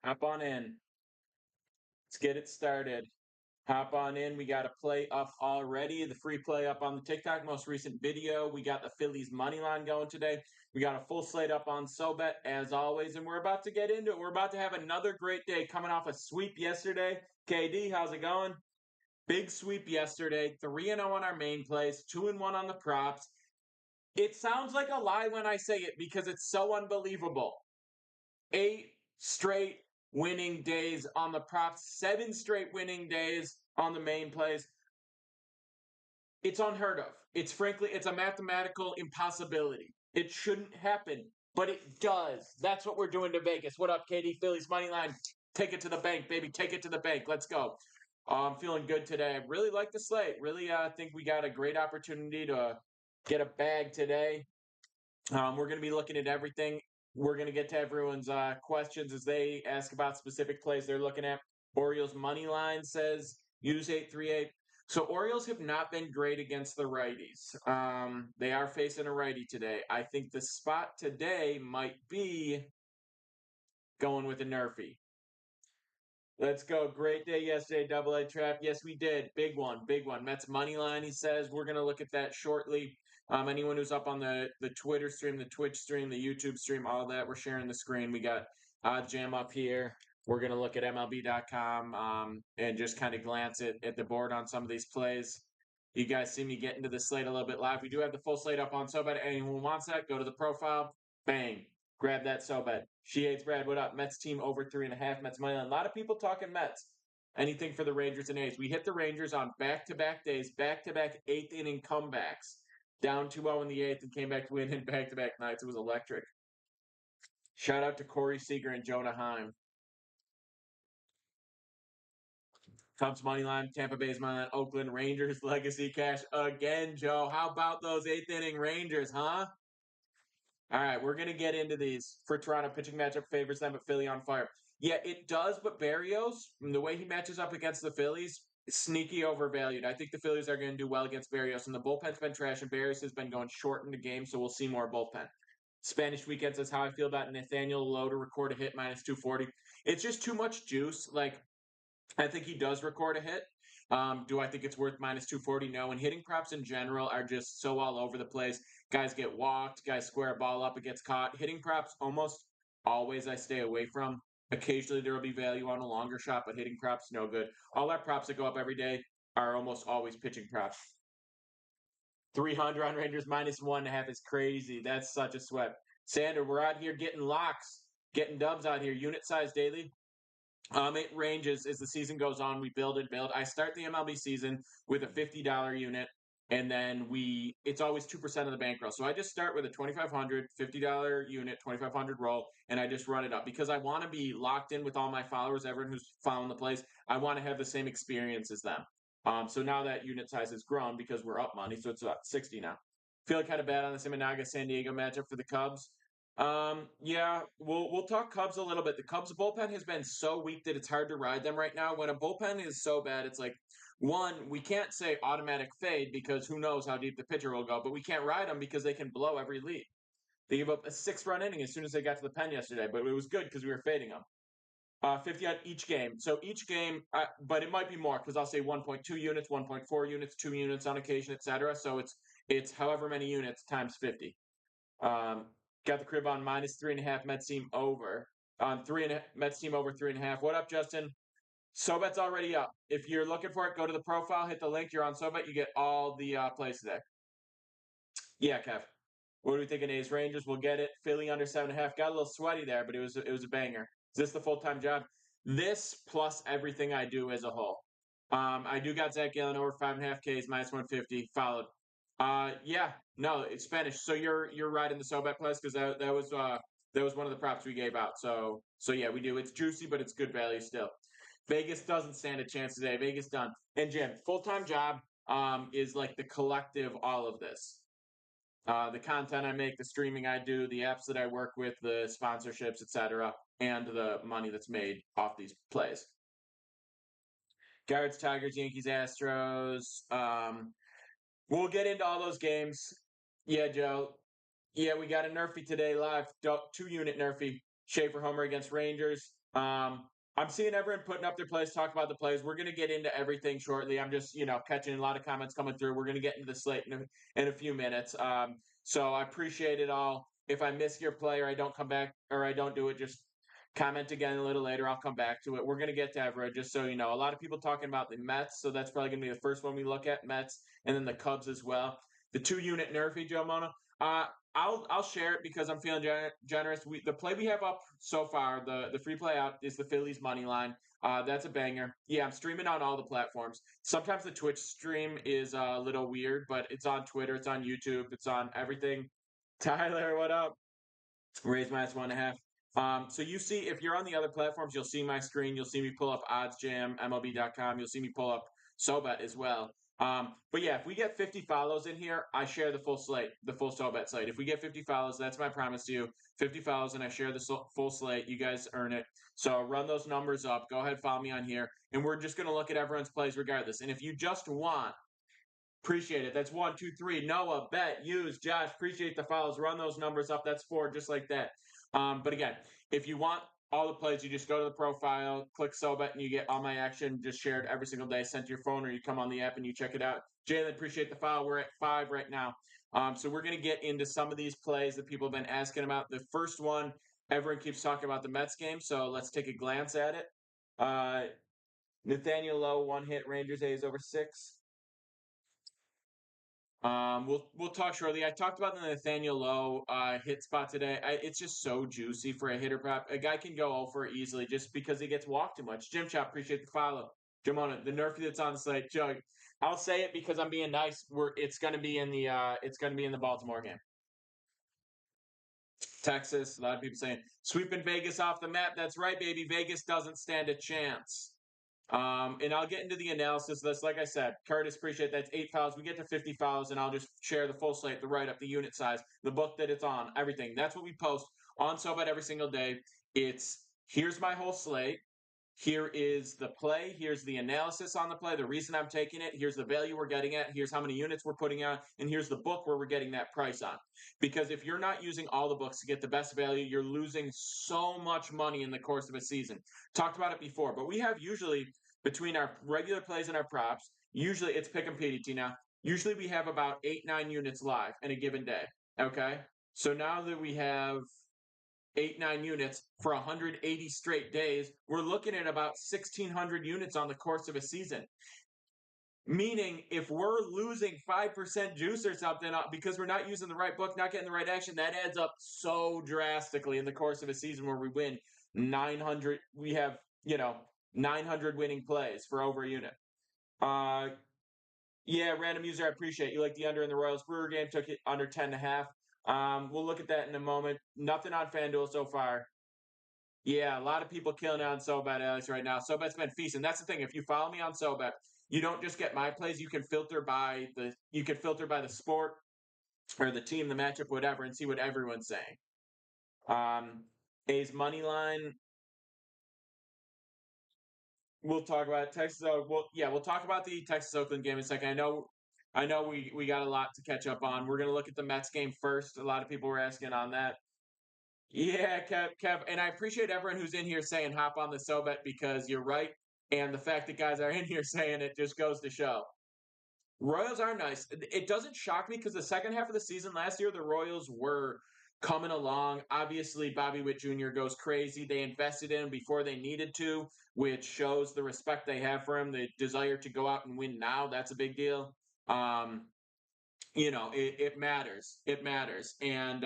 Hop on in. Let's get it started. Hop on in. We got a play up already. The free play up on the TikTok, most recent video. We got the Phillies money line going today. We got a full slate up on SoBet as always, and we're about to get into it. We're about to have another great day coming off a sweep yesterday. KD, how's it going? Big sweep yesterday. 3-0 on our main plays, 2-1 on the props. It sounds like a lie when I say it because it's so unbelievable. 8 straight winning days on the props, 7 straight winning days on the main plays. It's unheard of. It's a mathematical impossibility. It shouldn't happen, but it does. That's what we're doing to Vegas. What up, KD? Phillies money line. Take it to the bank, baby. Take it to the bank. Let's go. I'm feeling good today. I really like the slate. Really think we got a great opportunity to get a bag today. We're going to be looking at everything. We're going to get to everyone's questions as they ask about specific plays they're looking at. Orioles money line says use 838. So Orioles have not been great against the righties. They are facing a righty today. I think the spot today might be going with a nerfy. Let's go. Great day yesterday, double A trap. Yes, we did. Big one, big one. Mets money line, he says. We're going to look at that shortly. Anyone who's up on the Twitter stream, the Twitch stream, the YouTube stream, all that, we're sharing the screen. We got Jam up here. We're going to look at MLB.com and just kind of glance at the board on some of these plays. You guys see me get into the slate a little bit live. We do have the full slate up on SoBet. Anyone who wants that, go to the profile. Bang. Grab that SoBet. She hates Brad. What up? Mets team over 3.5. Mets money line. A lot of people talking Mets. Anything for the Rangers and A's. We hit the Rangers on back-to-back days, back-to-back eighth-inning comebacks. Down 2-0 in the eighth and came back to win in back-to-back nights. It was electric. Shout out to Corey Seager and Jonah Heim. Cubs money line, Tampa Bay's money line, Oakland Rangers legacy cash again, Joe. How about those eighth-inning Rangers, huh? All right, we're going to get into these. For Toronto, pitching matchup favors them, but Philly on fire. Yeah, it does, but Berrios, the way he matches up against the Phillies, sneaky overvalued. I think the Phillies are going to do well against Berrios, and the bullpen's been trash, and Berrios has been going short in the game, so we'll see more bullpen. Spanish Weekend says how I feel about Nathaniel Lowe to record a hit minus 240. It's just too much juice. Like, I think he does record a hit. Do I think it's worth minus 240? No. And hitting props in general are just so all over the place. Guys get walked, guys square a ball up, it gets caught. Hitting props almost always I stay away from. Occasionally there will be value on a longer shot, but hitting props, no good. All our props that go up every day are almost always pitching props. 300 on Rangers minus 1.5 is crazy. That's such a sweat. Sander, we're out here getting locks, getting dubs out here. Unit size daily. It ranges as the season goes on. We build and build. I start the MLB season with a $50 unit, and then it's always 2% of the bankroll. So I just start with a $2,500, $50 unit, 2,500 roll, and I just run it up because I want to be locked in with all my followers, everyone who's following the plays. I want to have the same experience as them. So now that unit size has grown because we're up money, so it's about 60 now. Feeling kind of bad on the Imanaga San Diego matchup for the Cubs. Yeah, we'll talk Cubs a little bit. The Cubs bullpen has been so weak that it's hard to ride them right now. When a bullpen is so bad, it's like, one, we can't say automatic fade because who knows how deep the pitcher will go, but we can't ride them because they can blow every lead. They gave up a 6-run inning as soon as they got to the pen yesterday, but it was good because we were fading them. 50 on each game. So each game, but it might be more because I'll say 1.2 units, 1.4 units, 2 units on occasion, etc. So it's however many units times 50. Got the crib on minus 3.5. Mets team over on 3.5. Mets team over 3.5. What up, Justin? SoBet's already up. If you're looking for it, go to the profile, hit the link. You're on SoBet. You get all the plays today. Yeah, Kev. What are we thinking? A's Rangers. We'll get it. Philly under 7.5. Got a little sweaty there, but it was a banger. Is this the full-time job? This plus everything I do as a whole. I do got Zach Gallen over 5.5 Ks minus 150 followed. Yeah, no, it's Spanish. So you're riding the SoBet plus because that was one of the props we gave out. So yeah, we do. It's juicy, but it's good value still. Vegas doesn't stand a chance today. Vegas done. And Jim, full-time job is like the collective all of this. The content I make, the streaming I do, the apps that I work with, the sponsorships, etc., and the money that's made off these plays. Guards, Tigers, Yankees, Astros. We'll get into all those games. Yeah, Joe. Yeah, we got a Nerfy today live. 2 unit Nerfy. Schaefer Homer against Rangers. I'm seeing everyone putting up their plays, talk about the plays. We're going to get into everything shortly. I'm just, catching a lot of comments coming through. We're going to get into the slate in a few minutes. So I appreciate it all. If I miss your play or I don't come back or I don't do it, just comment again a little later. I'll come back to it. We're going to get to Everett, just so you know. A lot of people talking about the Mets, so that's probably going to be the first one we look at, Mets, and then the Cubs as well. The 2 unit Nerfy, Joe Mona. Uh, I'll share it because I'm feeling generous. The play we have up so far, the free play out is the Phillies money line. That's a banger. Yeah, I'm streaming on all the platforms. Sometimes the Twitch stream is a little weird, but it's on Twitter, it's on YouTube, it's on everything. Tyler, what up? Raise minus 1.5. So you see, if you're on the other platforms, you'll see my screen. You'll see me pull up OddsJam, MLB.com. You'll see me pull up SoBet as well. But yeah, if we get 50 follows in here, I share the full slate, the full SoBet slate. If we get 50 follows, that's my promise to you. 50 follows, and I share the full slate. You guys earn it. So run those numbers up. Go ahead, follow me on here, and we're just going to look at everyone's plays regardless. And if you just want appreciate it. That's 1, 2, 3. Noah, Bet, Use, Josh. Appreciate the follows. Run those numbers up. That's 4, just like that. But again, if you want all the plays, you just go to the profile, click SoBet, and you get all my action just shared every single day, sent to your phone, or you come on the app and you check it out. Jalen, appreciate the follow. We're at 5 right now. So we're going to get into some of these plays that people have been asking about. The first one, everyone keeps talking about the Mets game, so let's take a glance at it. Nathaniel Lowe, 1 hit, Rangers A's over 6. We'll talk shortly. I talked about the Nathaniel Lowe hit spot today. It's just so juicy for a hitter prop. A guy can go over easily just because he gets walked too much. Jim Chop, appreciate the follow. Jamona, the Nerfy that's on the slate. Joe, I'll say it because I'm being nice. It's gonna be in the Baltimore game. Texas. A lot of people saying sweeping Vegas off the map. That's right, baby. Vegas doesn't stand a chance. And I'll get into the analysis of this. Like I said, Curtis, appreciate that. It's 8 fouls. We get to 50 fouls, and I'll just share the full slate, the write up, the unit size, the book that it's on, everything. That's what we post on SoBet every single day. It's here's my whole slate. Here is the play. Here's the analysis on the play. The reason I'm taking it. Here's the value we're getting at. Here's how many units we're putting out. And here's the book where we're getting that price on. Because if you're not using all the books to get the best value, you're losing so much money in the course of a season. Talked about it before, but we have usually between our regular plays and our props, usually it's pick and PDT now. Usually we have about 8-9 units live in a given day. Okay. So now that we have 8-9 units for 180 straight days, we're looking at about 1,600 units on the course of a season. Meaning, if we're losing 5% juice or something because we're not using the right book, not getting the right action, that adds up so drastically in the course of a season where we win 900. We have 900 winning plays for over a unit. Yeah, random user, I appreciate you. Like the under in the Royals Brewer game, took it under 10.5. We'll look at that in a moment. Nothing on FanDuel so far. Yeah, a lot of people killing it on SoBet, Alex, right now. SoBet's been feasting. That's the thing. If you follow me on SoBet, you don't just get my plays. You can filter by the sport or the team, the matchup, whatever, and see what everyone's saying. A's money line. We'll talk about Texas. We'll talk about the Texas Oakland game in a second. I know we got a lot to catch up on. We're gonna look at the Mets game first. A lot of people were asking on that. Yeah, Kev, and I appreciate everyone who's in here saying hop on the SoBet because you're right, and the fact that guys are in here saying it just goes to show. Royals are nice. It doesn't shock me because the second half of the season last year, the Royals were coming along. Obviously, Bobby Witt Jr. goes crazy. They invested in him before they needed to, which shows the respect they have for him, the desire to go out and win now. That's a big deal. It matters. It matters. And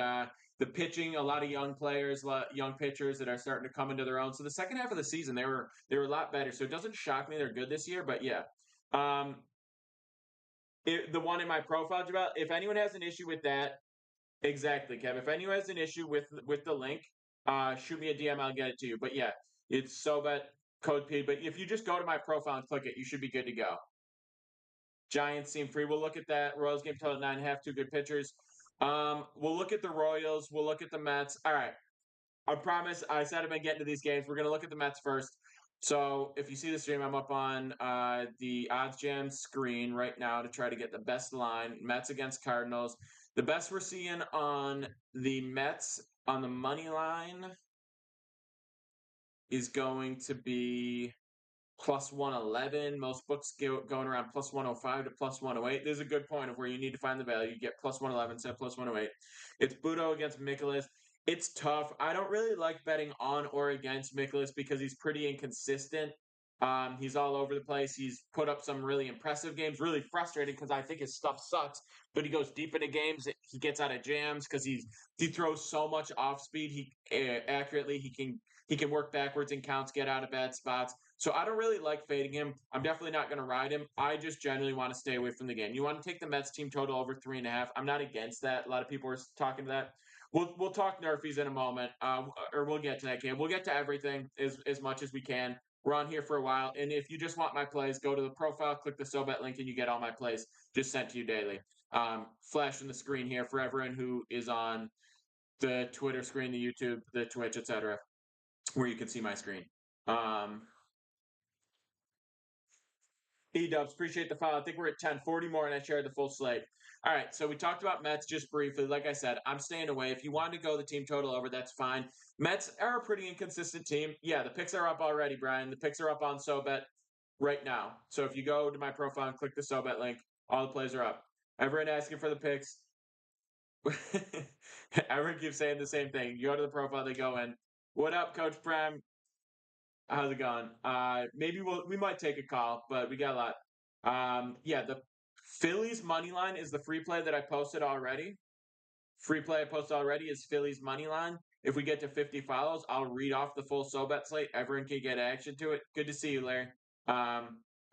the pitching, a lot of young players, young pitchers that are starting to come into their own. So the second half of the season, they were a lot better. So it doesn't shock me they're good this year. But yeah, the one in my profile, Jabal, if anyone has an issue with that, exactly, Kev. If anyone has an issue with the link, shoot me a DM. I'll get it to you. But yeah, it's SoBet code P. But if you just go to my profile and click it, you should be good to go. Giants seem free. We'll look at that. Royals game total 9.5. 2 good pitchers. We'll look at the Royals. We'll look at the Mets. All right. I promise. I said I've been getting to these games. We're gonna look at the Mets first. So if you see the stream, I'm up on the OddsJam screen right now to try to get the best line. Mets against Cardinals. The best we're seeing on the Mets on the money line is going to be plus 111. Most books going around plus 105 to plus 108. There's a good point of where you need to find the value. You get plus 111, set plus 108. It's Budo against Mikolas. It's tough. I don't really like betting on or against Mikolas because he's pretty inconsistent. He's all over the place. He's put up some really impressive games. Really frustrating because I think his stuff sucks. But he goes deep into games. He gets out of jams because he throws so much off speed. He accurately he can work backwards in counts, get out of bad spots. So I don't really like fading him. I'm definitely not going to ride him. I just generally want to stay away from the game. You want to take the Mets team total over 3.5. I'm not against that. A lot of people are talking to that. We'll talk Nerfies in a moment, or we'll get to that game. We'll get to everything as much as we can. We're on here for a while, and if you just want my plays, go to the profile, click the SoBet link, and you get all my plays just sent to you daily. Flashing the screen here for everyone who is on the Twitter screen, the YouTube, the Twitch, etc., where you can see my screen. E-dubs, appreciate the follow. I think we're at 10:40 more, and I shared the full slate. All right, so we talked about Mets just briefly. Like I said, I'm staying away. If you want to go the team total over, that's fine. Mets are a pretty inconsistent team. Yeah, the picks are up already, Brian. The picks are up on SoBet right now. So if you go to my profile and click the SoBet link, all the plays are up. Everyone asking for the picks. Everyone keeps saying the same thing. You go to the profile, they go in. What up, Coach Prem? How's it going? Maybe we might take a call, but we got a lot. Yeah, the Phillies money line is the free play that I posted already. Free play I posted already is Phillies money line. If we get to 50 follows, I'll read off the full SoBet slate. Everyone can get action to it. Good to see you, Larry.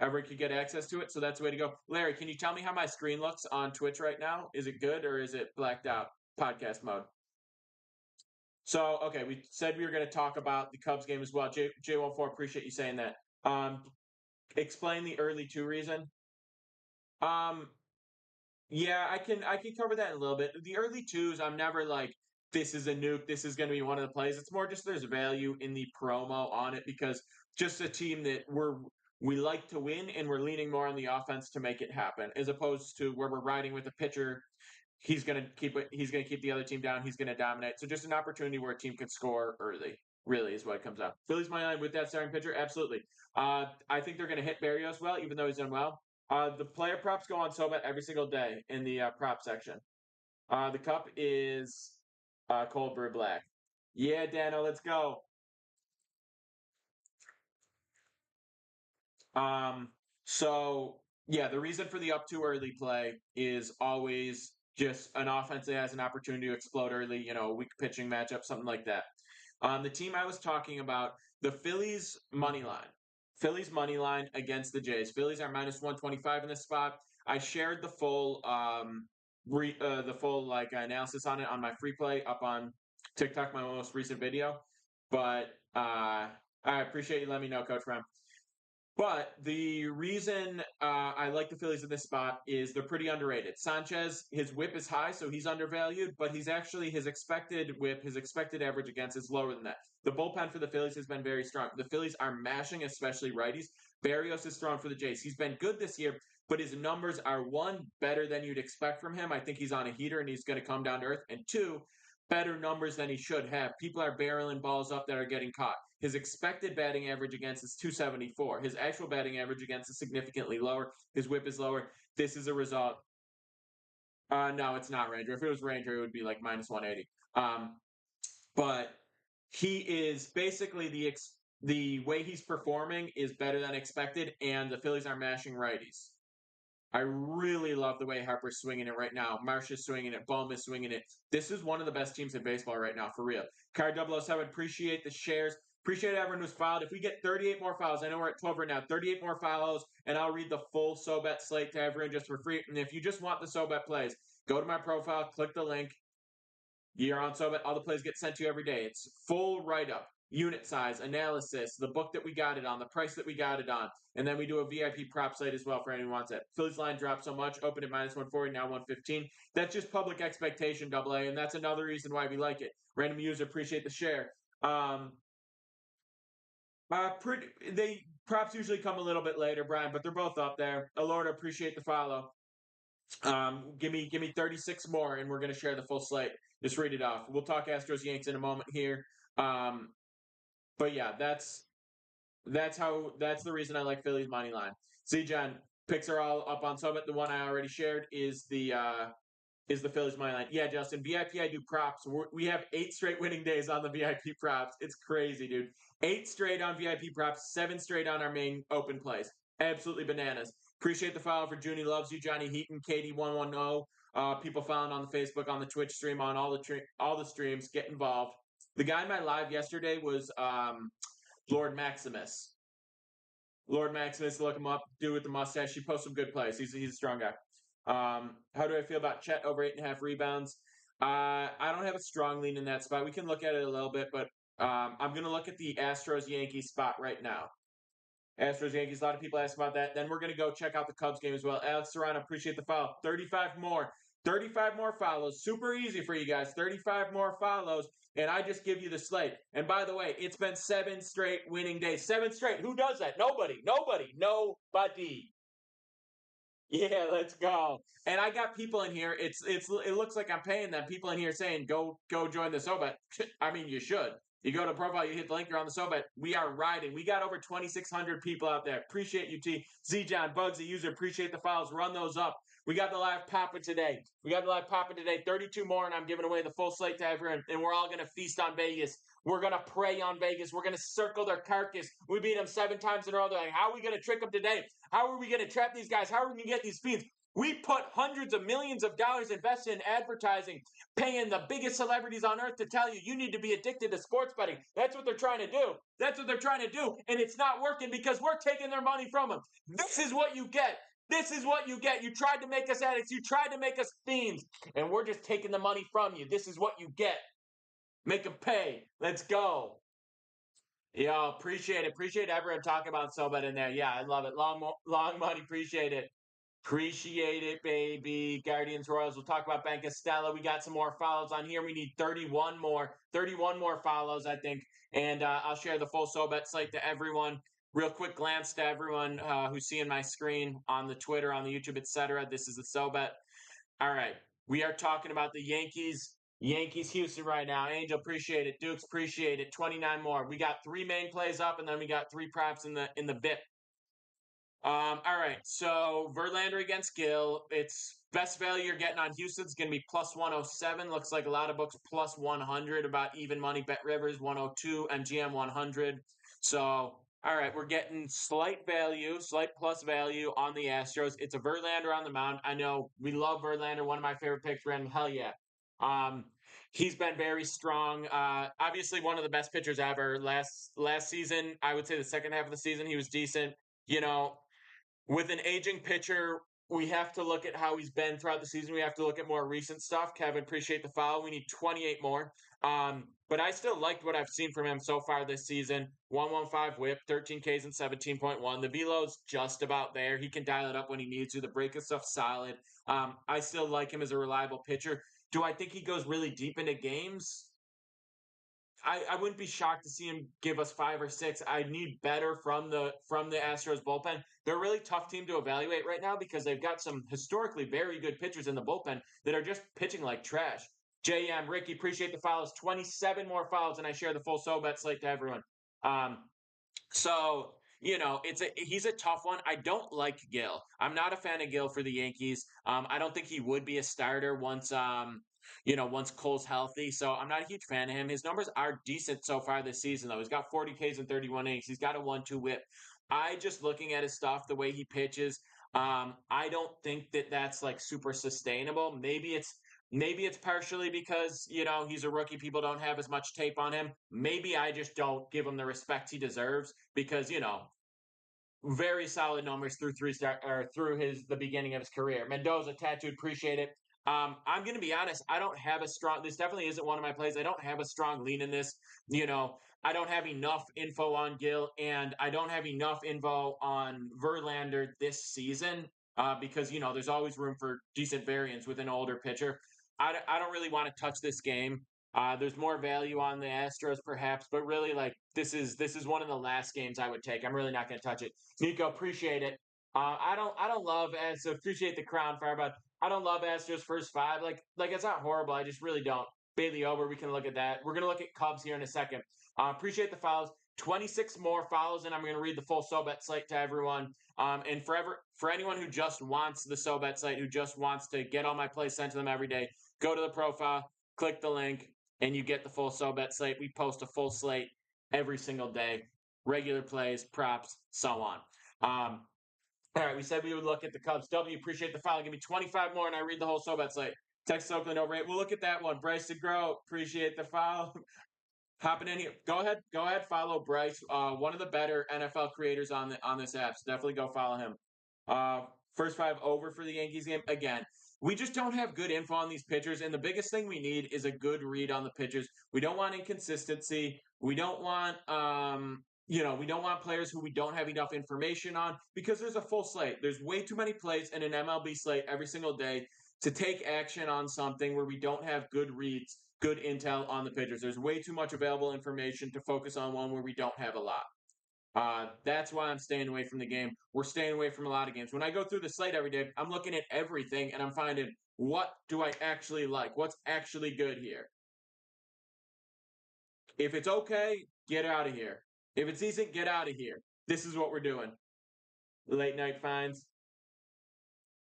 Everyone can get access to it, so that's the way to go. Larry, can you tell me how my screen looks on Twitch right now? Is it good or is it blacked out? Podcast mode. So, okay, we said we were going to talk about the Cubs game as well. J14, appreciate you saying that. Explain the early two reason. Um, yeah, I can cover that in a little bit. The early twos, I'm never like this is a nuke. This is going to be one of the plays. It's more just there's value in the promo on it because just a team that we like to win and we're leaning more on the offense to make it happen, as opposed to where we're riding with a pitcher. He's going to keep it. He's going to keep the other team down. He's going to dominate. So just an opportunity where a team can score early. Really is what comes out. Phillies money line with that starting pitcher, absolutely. I think they're going to hit Barrios well, even though he's done well. The player props go on SoBet every single day in the prop section. The cup is cold brew black. Yeah, Dano, let's go. Um, so yeah, the reason for the up too early play is always just an offense that has an opportunity to explode early, a weak pitching matchup, something like that. The team I was talking about, the Phillies money line. Phillies money line against the Jays. Phillies are minus 125 in this spot. I shared the full analysis on it on my free play up on TikTok, my most recent video. But I appreciate you letting me know, Coach Brown. But the reason I like the Phillies in this spot is they're pretty underrated. Sanchez, his whip is high, so he's undervalued, but he's actually his expected whip, his expected average against is lower than that. The bullpen for the Phillies has been very strong. The Phillies are mashing, especially righties. Barrios is thrown for the Jays. He's been good this year, but his numbers are one, better than you'd expect from him. I think he's on a heater and he's going to come down to earth. And two, better numbers than he should have. People are barreling balls up that are getting caught. His expected batting average against is 274. His actual batting average against is significantly lower. His whip is lower. This is a result. No, it's not Ranger. If it was Ranger, it would be like minus 180. But he is basically the way he's performing is better than expected, and the Phillies are mashing righties. I really love the way Harper's swinging it right now. Marsh is swinging it. Bohm is swinging it. This is one of the best teams in baseball right now, for real. Card 007, appreciate the shares. Appreciate everyone who's followed. If we get 38 more follows, I know we're at 12 right now, 38 more follows, and I'll read the full SoBet slate to everyone just for free. And if you just want the SoBet plays, go to my profile, click the link. You're on SoBet. All the plays get sent to you every day. It's full write-up, unit size, analysis, the book that we got it on, the price that we got it on. And then we do a VIP prop site as well for anyone who wants it. Phillies line dropped so much, opened at minus 140, now 115. That's just public expectation, AA, and that's another reason why we like it. Random user, appreciate the share. They props usually come a little bit later, Brian, but they're both up there. Alorda, appreciate the follow. Give me 36 more, and we're gonna share the full slate. Just read it off. We'll talk Astros Yanks in a moment here. Um, but yeah, that's the reason I like Philly's money line. See, John, picks are all up on Summit. The one I already shared is the Phillies money line. Yeah, Justin, VIP I do props. We have 8 straight winning days on the VIP props. It's crazy, dude. 8 straight on VIP props, 7 straight on our main open plays. Absolutely bananas. Appreciate the follow for Junie Loves You, Johnny Heaton, Katie110. People following on the Facebook, on the Twitch stream, on all the streams. Get involved. The guy in my live yesterday was Lord Maximus. Lord Maximus, look him up. Dude with the mustache. He posts some good plays. He's a strong guy. How do I feel about Chet over 8.5 rebounds? I don't have a strong lean in that spot. We can look at it a little bit, but I'm going to look at the Astros Yankees spot right now. Astros Yankees. A lot of people ask about that. Then we're going to go check out the Cubs game as well. Alex Serrano, appreciate the follow. 35 more. 35 more follows. Super easy for you guys. 35 more follows. And I just give you the slate. And by the way, it's been 7 straight winning days. 7 straight. Who does that? Nobody. Nobody. Yeah, let's go. And I got people in here. It looks like I'm paying them. People in here saying go join the SoBet. I mean, you should. You go to profile, you hit the link, you're on the SoBet. We are riding. We got over 2,600 people out there. Appreciate you, T. Z John, Bugsy, user, appreciate the files. Run those up. We got the live popping today. 32 more, and I'm giving away the full slate to everyone. And we're all gonna feast on Vegas. We're going to prey on Vegas. We're going to circle their carcass. We beat them 7 times in a row. They're like, how are we going to trick them today? How are we going to trap these guys? How are we going to get these feeds? We put hundreds of millions of dollars invested in advertising, paying the biggest celebrities on earth to tell you you need to be addicted to sports betting. That's what they're trying to do. And it's not working because we're taking their money from them. This is what you get. You tried to make us addicts. You tried to make us fiends. And we're just taking the money from you. This is what you get. Make them pay. Let's go. Yo, appreciate it. Appreciate everyone talking about SoBet in there. Yeah, I love it. Long money. Appreciate it. Appreciate it, baby. Guardians Royals. We'll talk about Bank Estella. We got some more follows on here. We need 31 more. 31 more follows, I think. And I'll share the full SoBet slate to everyone. Real quick glance to everyone who's seeing my screen on the Twitter, on the YouTube, etc. This is the SoBet. All right. We are talking about the Yankees Houston right now. Angel, appreciate it. Dukes, appreciate it. 29 more. We got 3 main plays up, and then we got 3 props in the BIP. All right. So Verlander against Gill. It's best value you're getting on Houston's going to be plus 107. Looks like a lot of books plus 100. About even money. Bet Rivers 102. MGM 100. So all right, we're getting slight plus value on the Astros. It's a Verlander on the mound. I know we love Verlander. One of my favorite picks. Random, hell yeah. He's been very strong. Obviously, one of the best pitchers ever. Last season, I would say the second half of the season, he was decent. You know, with an aging pitcher, we have to look at how he's been throughout the season. We have to look at more recent stuff. Kevin, appreciate the follow. We need 28 more. But I still liked what I've seen from him so far this season. 115 whip, 13 Ks and 17.1. The velo's just about there. He can dial it up when he needs to. The breaking stuff's solid. I still like him as a reliable pitcher. Do I think he goes really deep into games? I wouldn't be shocked to see him give us 5 or 6. I need better from the Astros bullpen. They're a really tough team to evaluate right now because they've got some historically very good pitchers in the bullpen that are just pitching like trash. JM, Ricky, appreciate the follows. 27 more follows, and I share the full SoBet slate to everyone. So he's a tough one. I don't like Gill. I'm not a fan of Gill for the Yankees. I don't think he would be a starter once once Cole's healthy. So I'm not a huge fan of him. His numbers are decent so far this season, though. He's got 40 Ks and 31 innings. He's got a 1-2 whip. I just looking at his stuff, the way he pitches, I don't think that's like super sustainable. Maybe it's partially because, he's a rookie. People don't have as much tape on him. Maybe I just don't give him the respect he deserves because, very solid numbers through the beginning of his career. Mendoza, tattooed, appreciate it. I'm going to be honest. I don't have this definitely isn't one of my plays. I don't have a strong lean in this. I don't have enough info on Gill, and I don't have enough info on Verlander this season because, there's always room for decent variance with an older pitcher. I don't really want to touch this game. There's more value on the Astros, perhaps, but really, this is one of the last games I would take. I'm really not going to touch it. Nico, appreciate it. I don't love as appreciate the crown fire, but I don't love Astros first five. Like it's not horrible. I just really don't. Bailey over. We can look at that. We're gonna look at Cubs here in a second. Appreciate the follows. 26 more follows, and I'm going to read the full SoBet slate to everyone. And for anyone who just wants the SoBet slate, who just wants to get all my plays sent to them every day, go to the profile, click the link, and you get the full SoBet slate. We post a full slate every single day, regular plays, props, so on. All right, we said we would look at the Cubs. W, appreciate the follow. Give me 25 more, and I read the whole SoBet slate. Texas Oakland over 8. We'll look at that one. Bryce DeGroat, appreciate the follow. Hopping in here. Go ahead. Follow Bryce. One of the better NFL creators on this app. So definitely go follow him. First five over for the Yankees game again. We just don't have good info on these pitchers, and the biggest thing we need is a good read on the pitchers. We don't want inconsistency. We don't want we don't want players who we don't have enough information on because there's a full slate. There's way too many plays in an MLB slate every single day to take action on something where we don't have good reads, good intel on the pitchers. There's way too much available information to focus on one where we don't have a lot. That's why I'm staying away from the game. We're staying away from a lot of games. When I go through the slate every day, I'm looking at everything and I'm finding what do I actually like? What's actually good here? If it's okay, get out of here. If it's decent, get out of here. This is what we're doing. Late night finds.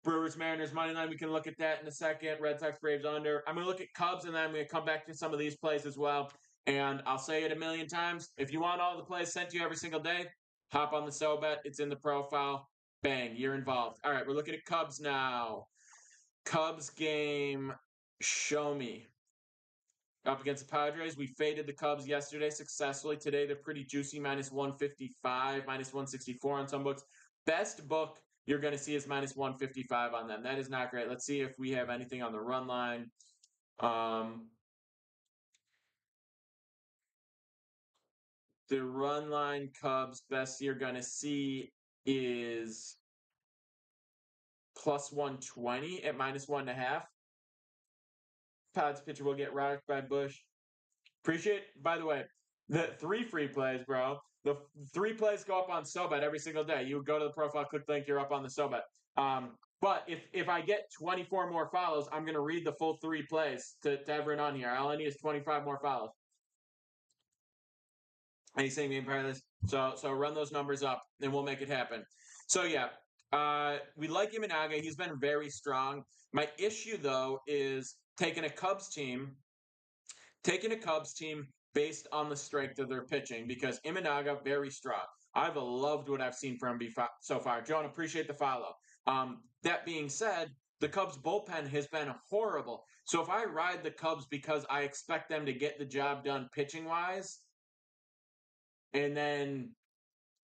Brewers, Mariners, money line. We can look at that in a second. Red Sox, Braves under. I'm going to look at Cubs, and then I'm going to come back to some of these plays as well. And I'll say it a million times. If you want all the plays sent to you every single day, hop on the SoBet. It's in the profile. Bang, you're involved. All right, we're looking at Cubs now. Cubs game. Show me. Up against the Padres. We faded the Cubs yesterday successfully. Today, they're pretty juicy. Minus 155, minus 164 on some books. Best book you're going to see is minus 155 on them. That is not great. Let's see if we have anything on the run line. The run line Cubs best you're going to see is plus 120 at minus 1.5. Padres pitcher will get rocked by Bush. Appreciate, by the way, the 3 free plays, bro. The 3 plays go up on SoBet every single day. You go to the profile, click the link, you're up on the SoBet. But if I get 24 more follows, I'm going to read the full 3 plays to everyone on here. All I need is 25 more follows. Any same game parlays. So run those numbers up, and we'll make it happen. So yeah, we like Imanaga. He's been very strong. My issue though is taking a Cubs team based on the strength of their pitching because Imanaga very strong. I've loved what I've seen from him so far. John, appreciate the follow. That being said, the Cubs bullpen has been horrible. So if I ride the Cubs because I expect them to get the job done pitching wise, and then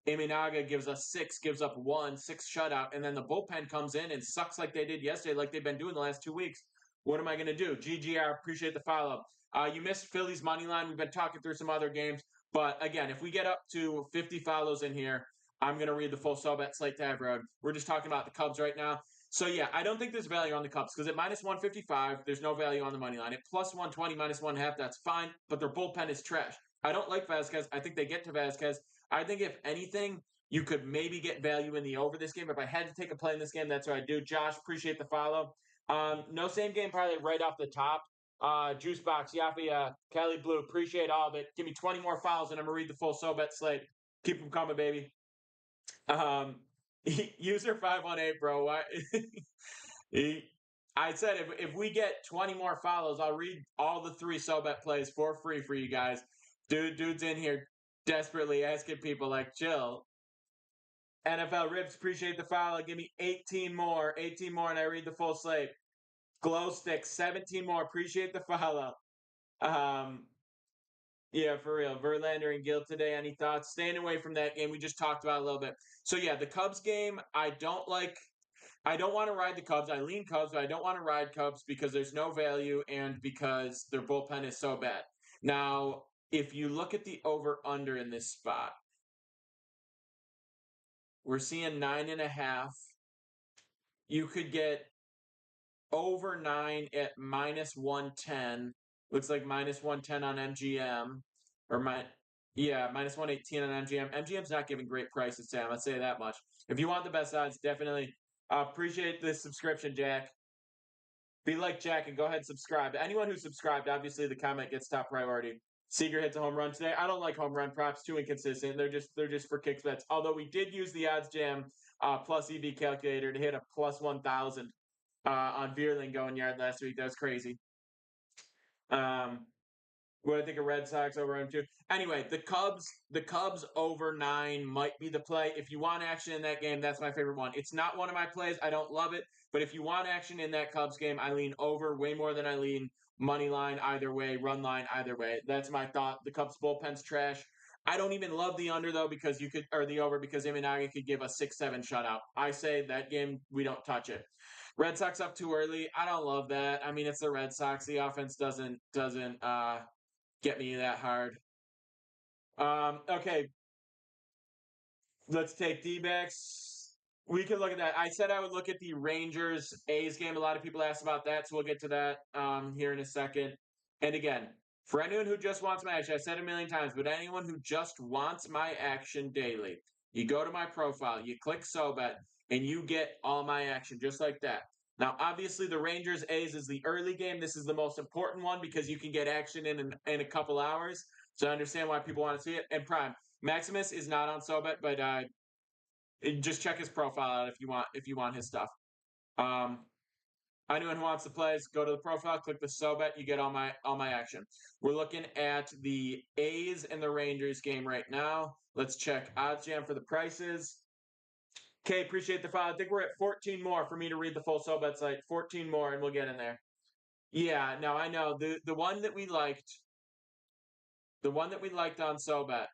Imanaga gives us 6, gives up 1, 6 shutout, and then the bullpen comes in and sucks like they did yesterday, like they've been doing the last 2 weeks. What am I going to do? GGR, appreciate the follow. You missed Philly's money line. We've been talking through some other games. But again, if we get up to 50 follows in here, I'm going to read the full SoBet slate to everyone. We're just talking about the Cubs right now. So yeah, I don't think there's value on the Cubs because at minus 155, there's no value on the money line. At plus 120, minus 1.5, that's fine. But their bullpen is trash. I don't like Vasquez. I think they get to Vasquez. I think if anything, you could maybe get value in the over this game. If I had to take a play in this game, that's what I do. Josh, appreciate the follow. No same game parlay right off the top. Juicebox, Yafi, Cali Blue, appreciate all of it. Give me 20 more follows and I'm going to read the full SoBet slate. Keep them coming, baby. User 518, bro. Why? I said if we get 20 more follows, I'll read all the 3 SoBet plays for free for you guys. Dude's in here desperately asking people like, chill. NFL Rips, appreciate the follow. Give me 18 more, and I read the full slate. Glow Stick, 17 more, appreciate the follow. Yeah, for real. Verlander and Gill today. Any thoughts? Staying away from that game. We just talked about it a little bit. So yeah, the Cubs game, I don't want to ride the Cubs. I lean Cubs, but I don't want to ride Cubs because there's no value and because their bullpen is so bad. Now, if you look at the over-under in this spot, we're seeing 9.5. You could get over 9 at minus 110. Looks like minus 110 on MGM. Minus 118 on MGM. MGM's not giving great prices, Sam. I'll say that much. If you want the best odds, definitely appreciate the subscription, Jack. Be like Jack and go ahead and subscribe. Anyone who subscribed, obviously the comment gets top priority. Seager hits a home run today. I don't like home run props, too inconsistent. They're just for kicks bets. Although we did use the odds jam plus EV calculator to hit a plus 1,000 on Vierling going yard last week. That was crazy. What I think of Red Sox over on 2. Anyway, the Cubs over 9 might be the play. If you want action in that game, that's my favorite one. It's not one of my plays. I don't love it, but if you want action in that Cubs game, I lean over way more than I lean money line either way, run line either way. That's my thought. The Cubs bullpen's trash. I don't even love the under though because the over because Imanaga could give a 6-7 shutout. I say that game we don't touch it. Red Sox up too early. I don't love that. I mean, it's the Red Sox. The offense doesn't get me that hard. Okay, let's take D-backs. We can look at that. I said I would look at the Rangers A's game. A lot of people asked about that, so we'll get to that here in a second. And again, for anyone who just wants my action, I said it a million times, but anyone who just wants my action daily, you go to my profile, you click SoBet, and you get all my action just like that. Now, obviously, the Rangers A's is the early game. This is the most important one because you can get action in a couple hours. So I understand why people want to see it. And Prime Maximus is not on SoBet, but just check his profile out if you want his stuff. Anyone who wants to play, go to the profile, click the SoBet, you get all my action. We're looking at the A's and the Rangers game right now. Let's check OddsJam for the prices. Okay, appreciate the follow. I think we're at 14 more for me to read the full SoBet site. 14 more, and we'll get in there. Yeah, no, I know the one that we liked, on SoBet.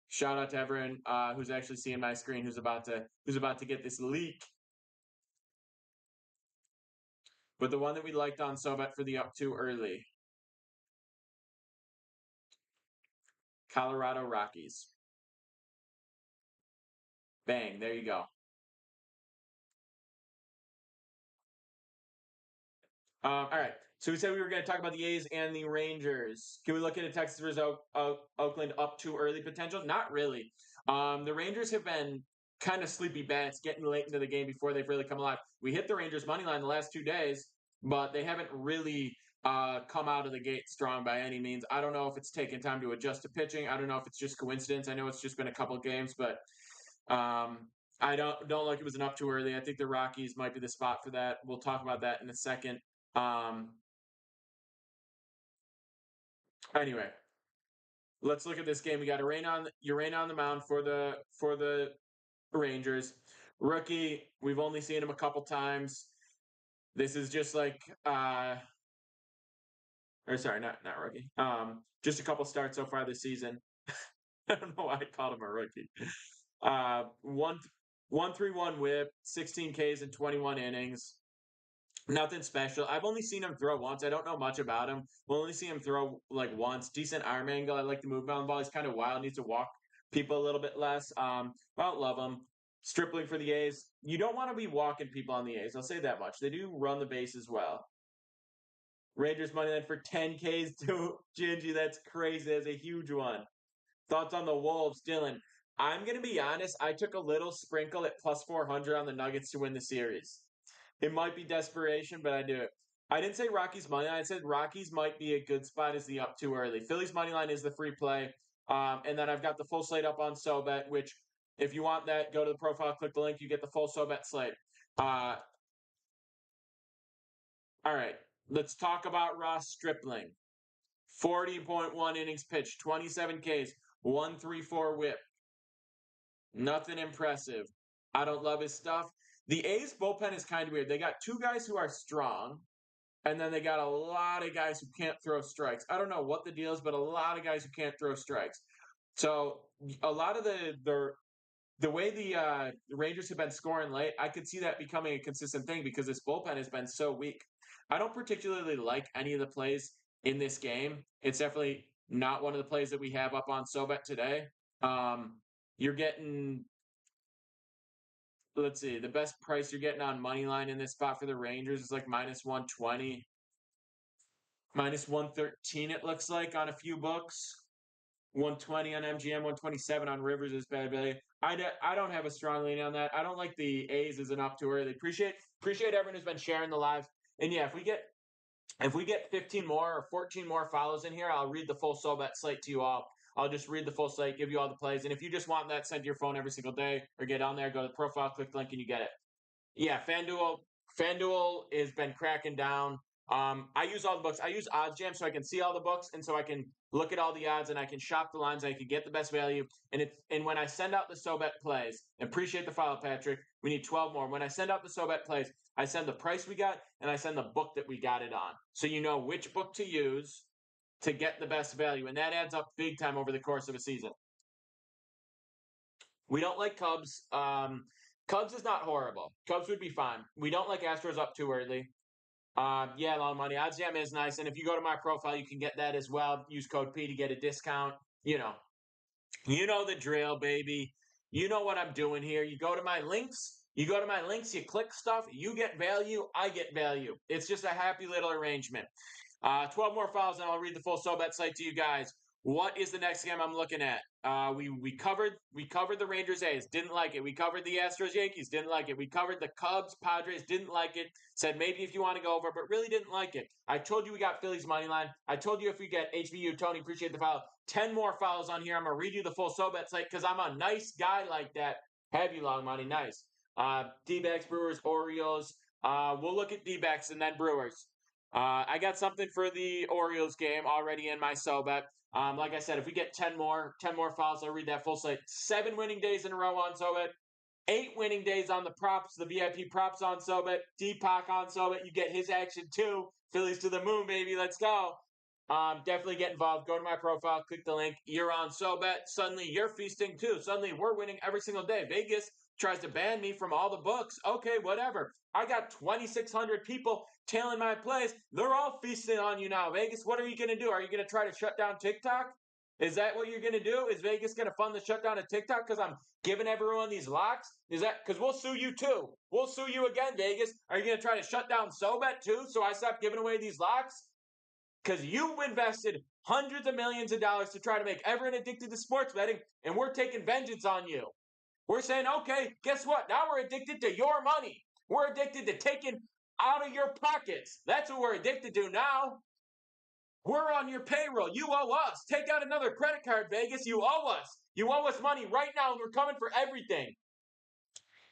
Shout out to everyone who's actually seeing my screen, who's about to get this leak. But the one that we liked on SoBet for the up too early, Colorado Rockies. Bang, there you go. All right. So we said we were going to talk about the A's and the Rangers. Can we look at a Texas versus Oakland up too early potential? Not really. The Rangers have been kind of sleepy bats getting late into the game before they've really come alive. We hit the Rangers money line the last 2 days, but they haven't really come out of the gate strong by any means. I don't know if it's taken time to adjust to pitching. I don't know if it's just coincidence. I know it's just been a couple games, but I don't like it was an up too early. I think the Rockies might be the spot for that. We'll talk about that in a second. Anyway, let's look at this game. We got Urena on the mound for the Rangers. Rookie, we've only seen him a couple times. This is just like or sorry, not rookie. Just a couple starts so far this season. I don't know why I called him a rookie. 1.31 whip, 16 Ks in 21 innings. Nothing special. I've only seen him throw once. I don't know much about him. We'll only see him throw like once. Decent arm angle. I like the move on the ball. He's kind of wild. Needs to walk people a little bit less. I don't love him. Stripling for the A's. You don't want to be walking people on the A's. I'll say that much. They do run the base as well. Rangers money line for 10 Ks to Gingy. That's crazy. That's a huge one. Thoughts on the Wolves, Dylan? I'm going to be honest. I took a little sprinkle at plus 400 on the Nuggets to win the series. It might be desperation, but I do it. I didn't say Rockies money line. I said Rockies might be a good spot as the up too early. Phillies money line is the free play. And then I've got the full slate up on SoBet, which if you want that, go to the profile, click the link, you get the full SoBet slate. All right, let's talk about Ross Stripling. 40.1 innings pitched, 27 Ks, 1.34 whip. Nothing impressive. I don't love his stuff. The A's bullpen is kind of weird. They got 2 guys who are strong, and then they got a lot of guys who can't throw strikes. I don't know what the deal is, but a lot of guys who can't throw strikes. So a lot of the way the Rangers have been scoring late, I could see that becoming a consistent thing because this bullpen has been so weak. I don't particularly like any of the plays in this game. It's definitely not one of the plays that we have up on SoBet today. You're getting, let's see, the best price you're getting on money line in this spot for the Rangers is like minus 120, minus 113. It looks like on a few books. 120 on MGM, 127 on Rivers is bad value. I don't have a strong lean on that. I don't like the A's as an up too early. Appreciate everyone who's been sharing the live. And yeah, if we get 15 more or 14 more follows in here, I'll read the full so bet slate to you all. I'll just read the full slate, give you all the plays. And if you just want that sent to your phone every single day or get on there, go to the profile, click the link, and you get it. Yeah, FanDuel has been cracking down. I use all the books. I use OddsJam so I can see all the books and so I can look at all the odds and I can shop the lines. And I can get the best value. And when I send out the SoBet plays, appreciate the follow, Patrick. We need 12 more. When I send out the SoBet plays, I send the price we got and I send the book that we got it on, so you know which book to use to get the best value, and that adds up big time over the course of a season. We don't like Cubs. Cubs is not horrible. Cubs would be fine. We don't like Astros up too early. Yeah, long money. OddsJam is nice, and if you go to my profile, you can get that as well. Use code P to get a discount. You know the drill, baby. You know what I'm doing here. You go to my links. You click stuff. You get value. I get value. It's just a happy little arrangement. 12 more files, and I'll read the full SoBet site to you guys. What is the next game I'm looking at? We covered the Rangers A's, didn't like it. We covered the Astros Yankees, didn't like it. We covered the Cubs Padres, didn't like it. Said maybe if you want to go over, but really didn't like it. I told you we got Phillies money line. I told you if we get HBU, Tony, appreciate the file. 10 more files on here. I'm gonna read you the full SoBet site because I'm a nice guy like that. Have you long money? Nice. D-backs, Brewers, Orioles. We'll look at D-backs and then Brewers. I got something for the Orioles game already in my SoBet. Like I said, if we get 10 more files, I'll read that full slate. 7 winning days in a row on SoBet. 8 winning days on the props, the VIP props on SoBet. Deepak on SoBet. You get his action too. Phillies to the moon, baby. Let's go. Definitely get involved. Go to my profile, click the link. You're on SoBet. Suddenly you're feasting too. Suddenly we're winning every single day. Vegas tries to ban me from all the books. Okay, whatever. I got 2,600 people tailing my plays. They're all feasting on you now, Vegas. What are you going to do? Are you going to try to shut down TikTok? Is that what you're going to do? Is Vegas going to fund the shutdown of TikTok because I'm giving everyone these locks? Is that because we'll sue you too? We'll sue you again, Vegas. Are you going to try to shut down SoBet too so I stop giving away these locks? Because you've invested hundreds of millions of dollars to try to make everyone addicted to sports betting, and we're taking vengeance on you. We're saying, okay, guess what? Now we're addicted to your money. We're addicted to taking out of your pockets. That's what we're addicted to now. We're on your payroll. You owe us. Take out another credit card, Vegas. You owe us. You owe us money right now, and we're coming for everything.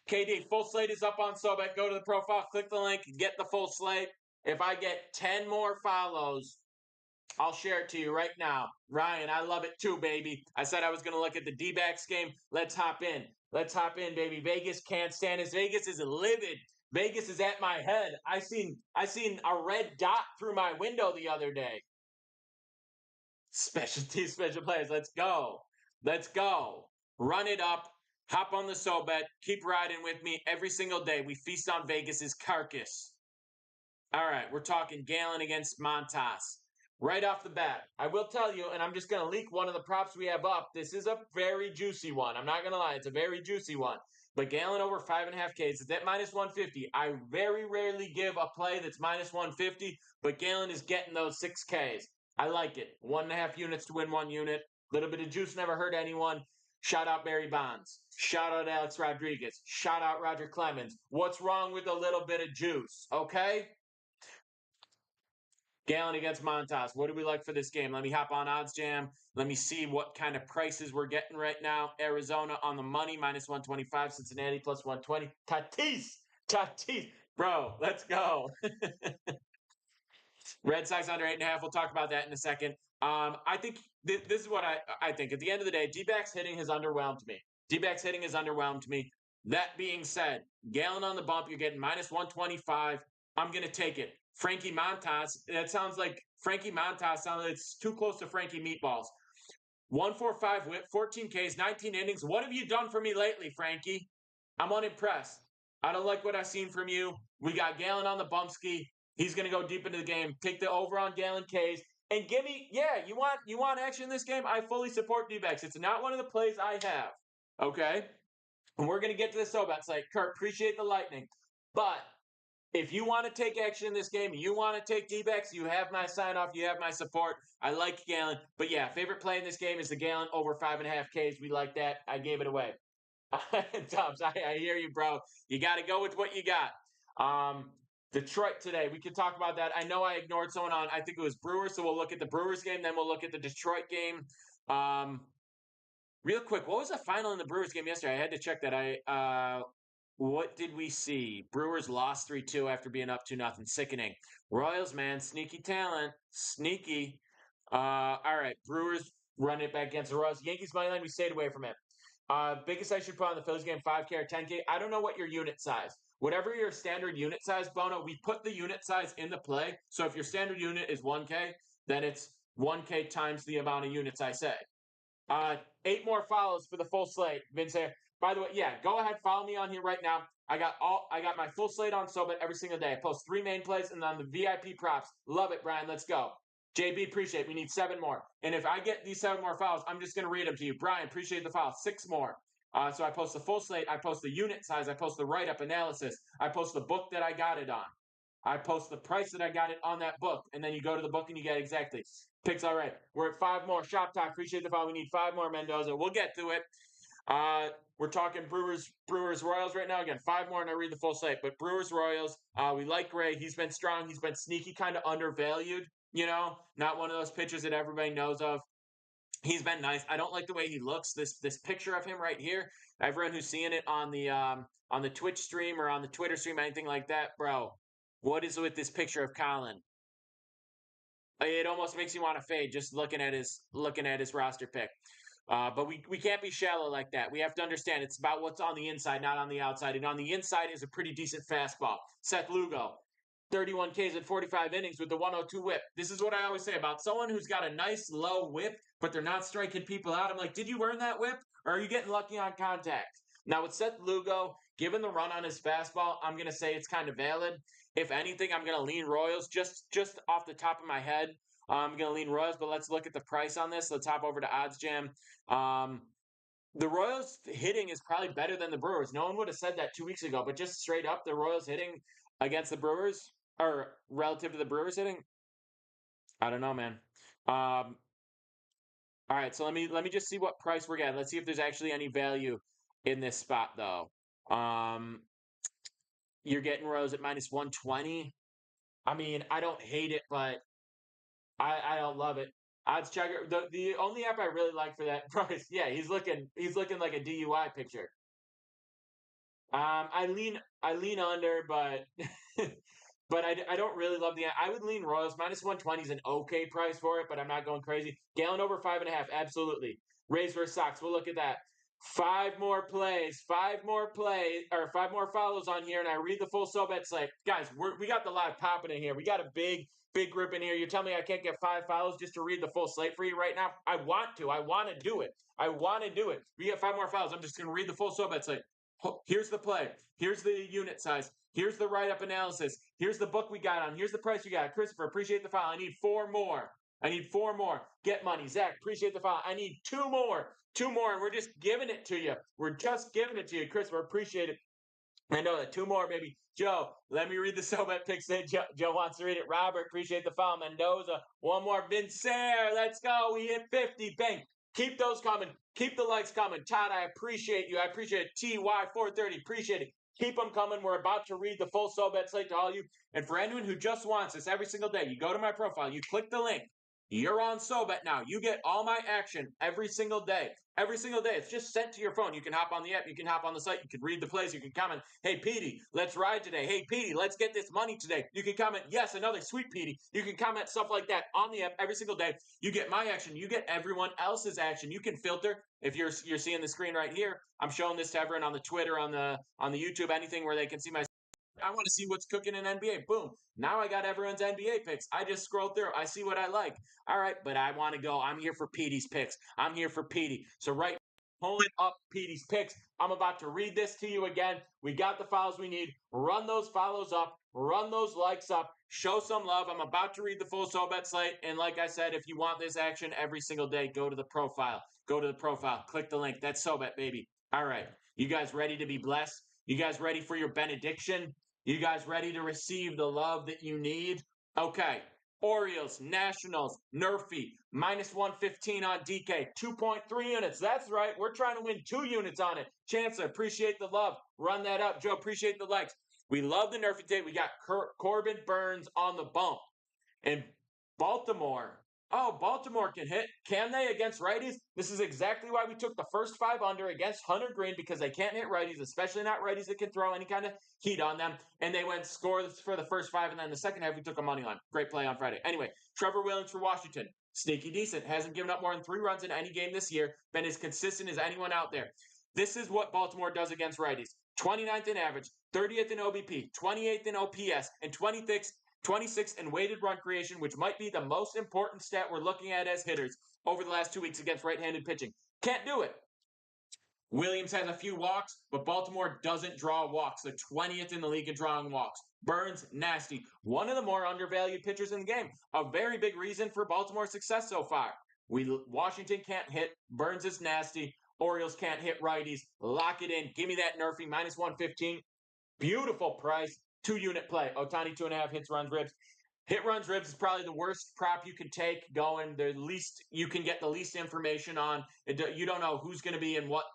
KD, full slate is up on SoBet. Go to the profile, click the link, get the full slate. If I get 10 more follows, I'll share it to you right now. Ryan, I love it too, baby. I said I was going to look at the D-backs game. Let's hop in. Let's hop in, baby. Vegas can't stand us. Vegas is livid. Vegas is at my head. I seen a red dot through my window the other day. Special players. Let's go. Let's go. Run it up. Hop on the SoBet. Keep riding with me every single day. We feast on Vegas's carcass. All right, we're talking Galen against Montas. Right off the bat, I will tell you, and I'm just going to leak one of the props we have up. This is a very juicy one. I'm not going to lie. It's a very juicy one. But Galen over 5.5 Ks. It's at minus 150. I very rarely give a play that's minus 150, but Galen is getting those 6 Ks. I like it. 1.5 units to win 1 unit. Little bit of juice never hurt anyone. Shout out Barry Bonds. Shout out Alex Rodriguez. Shout out Roger Clemens. What's wrong with a little bit of juice? Okay? Galen against Montas. What do we like for this game? Let me hop on OddsJam. Let me see what kind of prices we're getting right now. Arizona on the money, minus 125. Cincinnati plus 120. Tatis. Bro, let's go. Red Sox under 8.5. We'll talk about that in a second. I think this is what I think. At the end of the day, D-backs hitting has underwhelmed me. That being said, Galen on the bump, you're getting minus 125. I'm going to take it. Frankie Montas, that sounds like Frankie Montas. It's too close to Frankie Meatballs. 145 whip, 14 Ks, 19 innings. What have you done for me lately, Frankie? I'm unimpressed. I don't like what I've seen from you. We got Galen on the bump ski. He's going to go deep into the game. Take the over on Galen Ks. And give me, you want action in this game? I fully support D-backs. It's not one of the plays I have. Okay? And we're going to get to the SoBet site. Kurt, appreciate the lightning. But if you want to take action in this game, you want to take D-backs, you have my sign-off, you have my support. I like Galen. But yeah, favorite play in this game is the Galen over 5.5 Ks. We like that. I gave it away. Dubs, I hear you, bro. You got to go with what you got. Um, Detroit today. We could talk about that. I know I ignored someone on. I think it was Brewers, so we'll look at the Brewers game, then we'll look at the Detroit game. Real quick, what was the final in the Brewers game yesterday? I had to check that. What did we see? Brewers lost 3-2 after being up 2-0. Sickening. Royals, man, sneaky talent, sneaky. All right, Brewers run it back against the Royals. Yankees money line. We stayed away from it. Biggest I should put on the Phillies game, 5K or 10K. I don't know what your unit size. Whatever your standard unit size, Bono, we put the unit size in the play. So if your standard unit is 1K, then it's 1K times the amount of units I say. 8 more follows for the full slate. Vince, by the way, yeah, go ahead, follow me on here right now. I got my full slate on SoBet every single day. I post 3 main plays and on the VIP props. Love it, Brian. Let's go. JB, appreciate it. We need 7 more. And if I get these 7 more files, I'm just going to read them to you. Brian, appreciate the file. 6 more. So I post the full slate. I post the unit size. I post the write-up analysis. I post the book that I got it on. I post the price that I got it on that book. And then you go to the book and you get exactly. Picks all right. We're at 5 more. Shop Talk. Appreciate the file. We need 5 more, Mendoza. We'll get to it. We're talking Brewers Royals right now. Again, 5 more and I read the full slate. But Brewers Royals, we like Gray. He's been strong. He's been sneaky, kind of undervalued. You know, not one of those pitchers that everybody knows of. He's been nice. I don't like the way he looks. This picture of him right here. Everyone who's seeing it on the Twitch stream or on the Twitter stream, anything like that, bro. What is with this picture of Colin? It almost makes you want to fade just looking at his roster pick. But we can't be shallow like that. We have to understand it's about what's on the inside, not on the outside. And on the inside is a pretty decent fastball. Seth Lugo, 31 Ks at 45 innings with the 102 whip. This is what I always say about someone who's got a nice low whip, but they're not striking people out. I'm like, did you earn that whip, or are you getting lucky on contact? Now with Seth Lugo, given the run on his fastball, I'm gonna say it's kind of valid. If anything, I'm gonna lean Royals just off the top of my head. I'm gonna lean Royals, but let's look at the price on this. Let's hop over to Odds Jam. The Royals hitting is probably better than the Brewers. No one would have said that 2 weeks ago, but just straight up, the Royals hitting against the Brewers or relative to the Brewers hitting, I don't know, man. All right, so let me just see what price we're getting. Let's see if there's actually any value in this spot, though. You're getting Rose at minus 120. I mean, I don't hate it, but I don't love it. Odds checker. The only app I really like for that price, yeah, he's looking like a DUI picture. I lean under, but but I don't really love the. I would lean Royals. Minus 120 is an okay price for it, but I'm not going crazy. Gallon over 5.5, absolutely. Rays versus Sox. We'll look at that. 5 more plays, 5 more follows on here, and I read the full SoBet slate. Guys, we got the live popping in here. We got a big grip in here. You're telling me I can't get 5 follows just to read the full slate for you right now? I want to. I want to do it. We get 5 more follows. I'm just going to read the full SoBet slate. Here's the play. Here's the unit size. Here's the write-up analysis. Here's the book we got on. Here's the price we got. Christopher, appreciate the file. I need 4 more. Get money. Zach, appreciate the file. I need 2 more. 2 more, and we're just giving it to you. Christopher, appreciate it. I know that. 2 more, baby. Joe, let me read the SoBet picks. Joe wants to read it. Robert, appreciate the file. Mendoza, 1 more. Vincer, let's go. We hit 50. Bang. Keep those coming. Keep the likes coming. Todd, I appreciate you. I appreciate it. TY430, appreciate it. Keep them coming. We're about to read the full SoBet slate to all of you. And for anyone who just wants this every single day, you go to my profile, you click the link. You're on SoBet now. You get all my action every single day. Every single day. It's just sent to your phone. You can hop on the app. You can hop on the site. You can read the plays. You can comment, hey, Petey, let's ride today. Hey, Petey, let's get this money today. You can comment, yes, another sweet Petey. You can comment stuff like that on the app every single day. You get my action. You get everyone else's action. You can filter. If you're seeing the screen right here, I'm showing this to everyone on the Twitter, on the YouTube, anything where they can see my. I want to see what's cooking in NBA. Boom. Now I got everyone's NBA picks. I just scroll through. I see what I like. All right, but I want to go. I'm here for Petey's picks. I'm here for Petey. So right, pulling up Petey's picks. I'm about to read this to you again. We got the files we need. Run those follows up. Run those likes up. Show some love. I'm about to read the full SoBet slate. And like I said, if you want this action every single day, go to the profile. Go to the profile. Click the link. That's SoBet, baby. All right. You guys ready to be blessed? You guys ready for your benediction? You guys ready to receive the love that you need? Okay. Orioles, Nationals, Nerfy, -115 on DK, 2.3 units. That's right. We're trying to win 2 units on it. Chancellor, appreciate the love. Run that up. Joe, appreciate the likes. We love the Nerfy take. We got Corbin Burns on the bump. And Baltimore. Oh, Baltimore can hit. Can they against righties? This is exactly why we took the first 5 under against Hunter Green, because they can't hit righties, especially not righties that can throw any kind of heat on them. And they went scores for the first 5, and then the second half we took a money line. Great play on Friday. Anyway, Trevor Williams for Washington. Sneaky decent. Hasn't given up more than 3 runs in any game this year. Been as consistent as anyone out there. This is what Baltimore does against righties. 29th in average, 30th in OBP, 28th in OPS, and 26th in weighted run creation, which might be the most important stat we're looking at as hitters over the last 2 weeks against right-handed pitching. Can't do it. Williams has a few walks, but Baltimore doesn't draw walks. They're 20th in the league in drawing walks. Burns, nasty. One of the more undervalued pitchers in the game. A very big reason for Baltimore's success so far. Washington can't hit. Burns is nasty. Orioles can't hit righties. Lock it in. Give me that Nerfy, -115. Beautiful price. 2-unit play. Ohtani 2.5 hits, runs, ribs. Hit, runs, ribs is probably the worst prop you can take going. The least you can get the least information on. You don't know who's going to be in what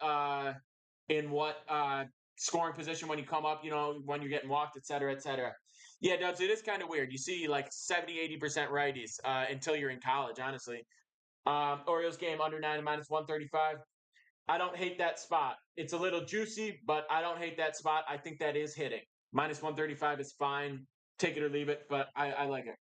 scoring position when you come up. You know, when you're getting walked, et cetera, et cetera. Yeah, Dubs, it is kind of weird. You see like 70-80% righties until you're in college, honestly. Orioles game under 9 -135. I don't hate that spot. It's a little juicy, but I don't hate that spot. I think that is hitting. -135 is fine. Take it or leave it, but I like it.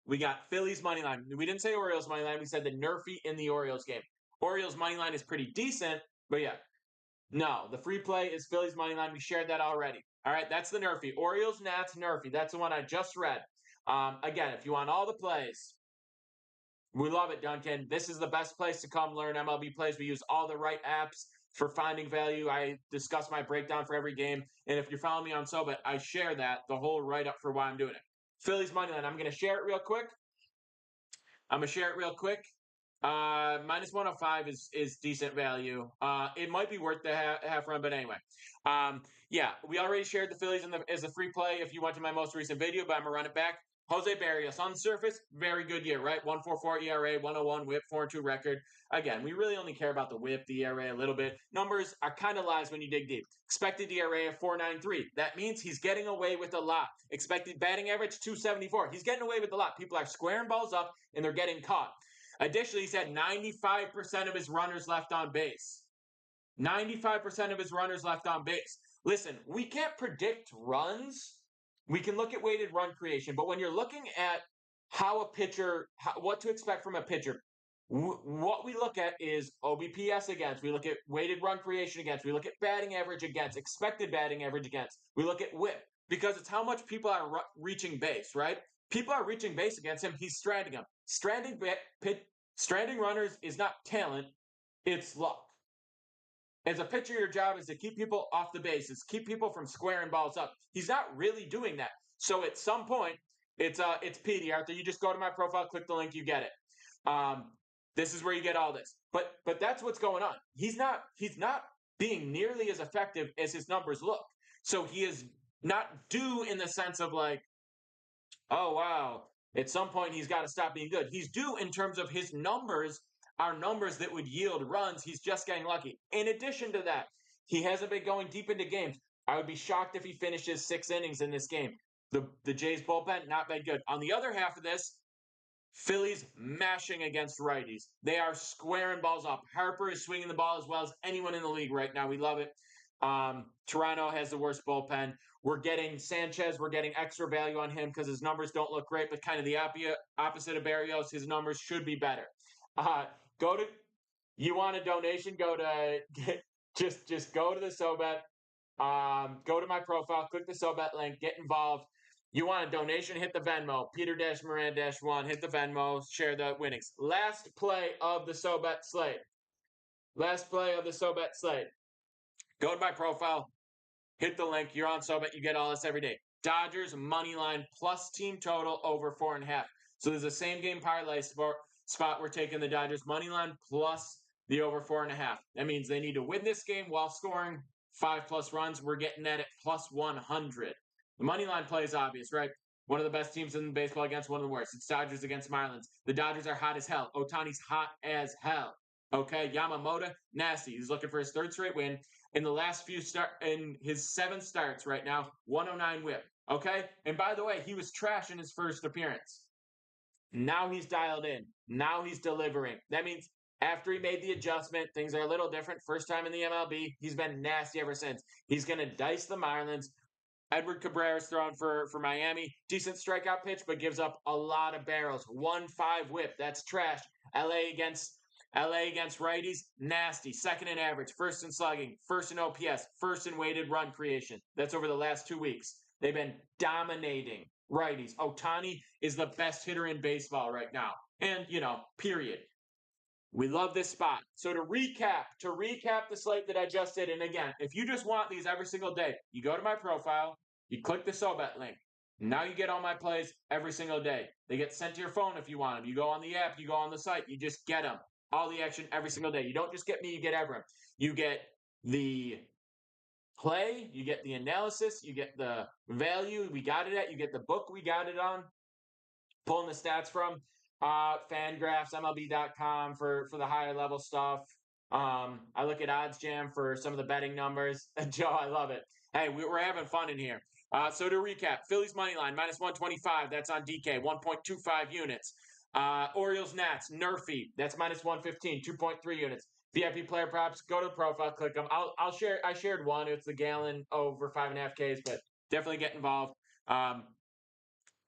We got Phillies money line. We didn't say Orioles money line. We said the Nerfy in the Orioles game. Orioles money line is pretty decent, but yeah. No, the free play is Phillies money line. We shared that already. All right, that's the Nerfy. Orioles, Nats, Nerfy. That's the one I just read. Again, if you want all the plays, we love it, Duncan. This is the best place to come learn MLB plays. We use all the right apps for finding value. I discuss my breakdown for every game. And if you're following me on SoBet, I share that, the whole write-up for why I'm doing it. Phillies money line. I'm going to share it real quick. -105 is decent value. It might be worth the half run, but anyway. Yeah, we already shared the Phillies as a free play if you went to my most recent video, but I'm going to run it back. Jose Barrios on the surface, very good year, right? 1.44 ERA, 101 WHIP, 4-2 record. Again, we really only care about the WHIP, the ERA a little bit. Numbers are kind of lies when you dig deep. Expected ERA of 4.93. That means he's getting away with a lot. Expected batting average 2.74. He's getting away with a lot. People are squaring balls up and they're getting caught. Additionally, he's had 95% of his runners left on base. 95% of his runners left on base. Listen, we can't predict runs. We can look at weighted run creation, but when you're looking at what to expect from a pitcher, what we look at is OBPS against. We look at weighted run creation against. We look at batting average against, expected batting average against. We look at WHIP because it's how much people are reaching base, right? People are reaching base against him. He's stranding them. Stranding runners is not talent, it's luck. As a pitcher, your job is to keep people off the bases, keep people from squaring balls up. He's not really doing that. So at some point, it's PD, Arthur. You just go to my profile, click the link, you get it. This is where you get all this. But that's what's going on. He's not being nearly as effective as his numbers look. So he is not due in the sense of like, oh wow, at some point he's got to stop being good. He's due in terms of his numbers are numbers that would yield runs. He's just getting lucky. In addition to that, he hasn't been going deep into games. I would be shocked if he finishes 6 innings in this game. The Jays bullpen, not been good. On the other half of this, Phillies mashing against righties. They are squaring balls up. Harper is swinging the ball as well as anyone in the league right now. We love it. Toronto has the worst bullpen. We're getting Sanchez. We're getting extra value on him because his numbers don't look great, but kind of the opposite of Barrios. His numbers should be better. You want a donation? Go to just go to the SoBet. Go to my profile, click the SoBet link, get involved. You want a donation? Hit the Venmo. Peter-Moran-1. Hit the Venmo. Share the winnings. Last play of the SoBet slate. Go to my profile. Hit the link. You're on SoBet. You get all this every day. Dodgers money line plus team total over 4.5. So there's a same game parlay spot. We're taking the Dodgers money line plus the over 4.5. That means they need to win this game while scoring 5+ runs. We're getting that at plus 100. The money line play is obvious, right? One of the best teams in baseball against one of the worst. It's Dodgers against Marlins. The Dodgers are hot as hell. Ohtani's hot as hell. Okay, Yamamoto, nasty. He's looking for his third straight win. In his 7 starts right now, 109 whip. Okay, and by the way, he was trash in his first appearance. Now he's dialed in. Now he's delivering. That means after he made the adjustment, things are a little different. First time in the MLB, he's been nasty ever since. He's going to dice the Marlins. Edward Cabrera's throwing for Miami. Decent strikeout pitch, but gives up a lot of barrels. 1-5 whip. That's trash. LA against righties, nasty. Second in average, first in slugging, first in OPS, first in weighted run creation. That's over the last 2 weeks. They've been dominating righties. Ohtani is the best hitter in baseball right now. And, period. We love this spot. So to recap the slate that I just did, and again, if you just want these every single day, you go to my profile, you click the SoBet link. Now you get all my plays every single day. They get sent to your phone if you want them. You go on the app, you go on the site, you just get them. All the action every single day. You don't just get me, you get everyone. You get the play, you get the analysis, you get the value we got it at, you get the book we got it on, pulling the stats from Fangraphs, MLB.com for the higher level stuff. I look at Odds Jam for some of the betting numbers. Joe, I love it. Hey, we're having fun in here. So to recap, Phillies money line minus 125. That's on DK, 1.25 units. Orioles Nats Nerfy. That's minus 115, 2.3 units. VIP player props. Go to the profile, click them. I'll share. I shared one. It's the Gallon over 5.5 Ks, but definitely get involved.